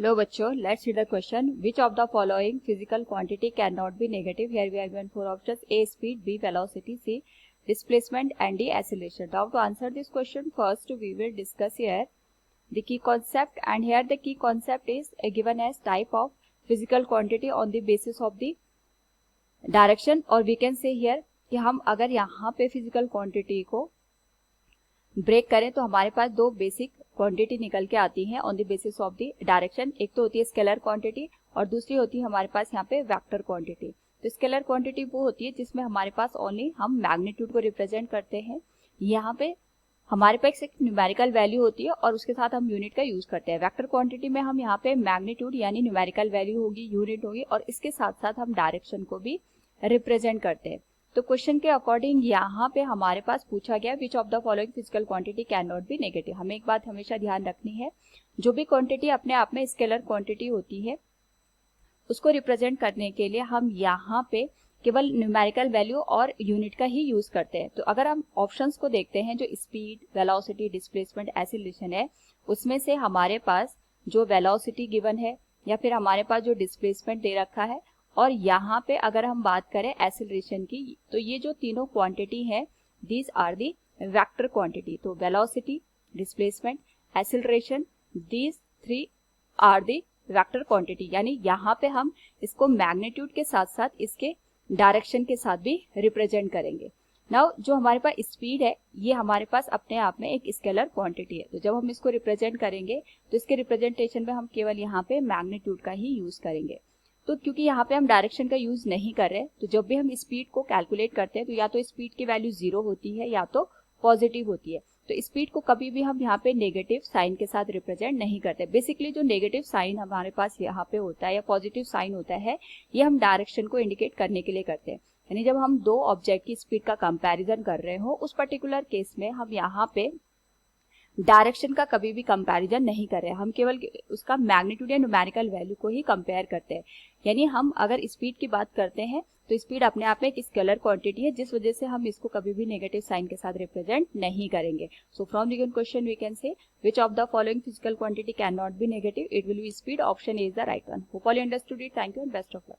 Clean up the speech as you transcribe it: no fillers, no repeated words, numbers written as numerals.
Hello बच्चों, let's see the question. Which of the following physical quantity cannot be negative? Here we are given four options: A speed, B velocity, C displacement, and D acceleration. Now to answer this question, first we will discuss here the key concept, and here the key concept is given as type of physical quantity on the basis of the direction, और we can say here कि हम अगर यहाँ पे physical quantity को break करें तो हमारे पास दो बेसिक क्वांटिटी निकल के आती हैं on the basis of the direction. एक तो होती है स्केलर क्वांटिटी और दूसरी होती है हमारे पास यहाँ पे वेक्टर क्वांटिटी. तो स्केलर क्वांटिटी वो होती है जिसमें हमारे पास ओनली हम मैग्नीट्यूड को रिप्रेजेंट करते हैं. यहाँ पे हमारे पास एक न्यूमेरिकल वैल्यू होती है और उसके साथ हम यूनिट का यूज करते हैं. वेक्टर क्वांटिटी में हम यहाँ पे मैग्नीट्यूड यानी न्यूमेरिकल वैल्यू होगी, यूनिट होगी, और इसके साथ साथ हम डायरेक्शन को भी रिप्रेजेंट करते हैं. तो क्वेश्चन के अकॉर्डिंग यहाँ पे हमारे पास पूछा गया विच of the following physical quantity can not be negative. हमें एक बात हमेशा ध्यान रखनी है, जो भी क्वांटिटी अपने आप में स्केलर क्वांटिटी होती है उसको रिप्रेजेंट करने के लिए हम यहाँ पे केवल न्यूमेरिकल वैल्यू और यूनिट का ही यूज करते हैं. तो अगर हम ऑप्शंस को देखते हैं जो स्पीड, वेलोसिटी, डिस्प्लेसमेंट, एक्सीलरेशन है, उसमें से हमारे पास जो वेलोसिटी गिवन है या फिर हमारे पास जो डिस्प्लेसमेंट दे रखा है, और यहाँ पे अगर हम बात करें एक्सीलरेशन की, तो ये जो तीनों क्वांटिटी है these are the vector quantity. तो velocity, displacement, acceleration, these three are the vector quantity. यानी यहाँ पे हम इसको मैग्नीट्यूड के साथ साथ इसके डायरेक्शन के साथ भी रिप्रेजेंट करेंगे. नाउ जो हमारे पास स्पीड है ये हमारे पास अपने आप में एक स्केलर क्वांटिटी है. तो जब हम इसको रिप्रेजेंट करेंगे तो इसके रिप्रेजेंटेशन में हम केवल यहाँ पे मैग्नीट्यूड का ही यूज करेंगे. तो क्योंकि यहाँ पे हम डायरेक्शन का यूज नहीं कर रहे, तो जब भी हम स्पीड को कैलकुलेट करते हैं तो या तो स्पीड की वैल्यू 0 होती है या तो पॉजिटिव होती है. तो स्पीड को कभी भी हम यहाँ पे नेगेटिव साइन के साथ रिप्रेजेंट नहीं करते. बेसिकली जो नेगेटिव साइन हमारे पास यहाँ पे होता है या पॉजिटिव साइन होता है, ये हम डायरेक्शन को इंडिकेट करने के लिए करते हैं. यानी जब हम दो ऑब्जेक्ट की स्पीड का कंपैरिजन कर रहे हो, उस पर्टिकुलर केस में हम यहाँ पे डायरेक्शन का कभी भी कंपैरिजन नहीं कर रहे हैं, हम केवल उसका मैग्नीट्यूड या न्यूमेरिकल वैल्यू को ही कंपेयर करते हैं. यानी हम अगर स्पीड की बात करते हैं तो स्पीड अपने आप में एक स्केलर क्वांटिटी है, जिस वजह से हम इसको कभी भी नेगेटिव साइन के साथ रिप्रेजेंट नहीं करेंगे. So from the given question we can say which of the following physical quantity can not be negative. It will be speed. Option A is the right one. Hope all you understood it. Thank you and best of luck.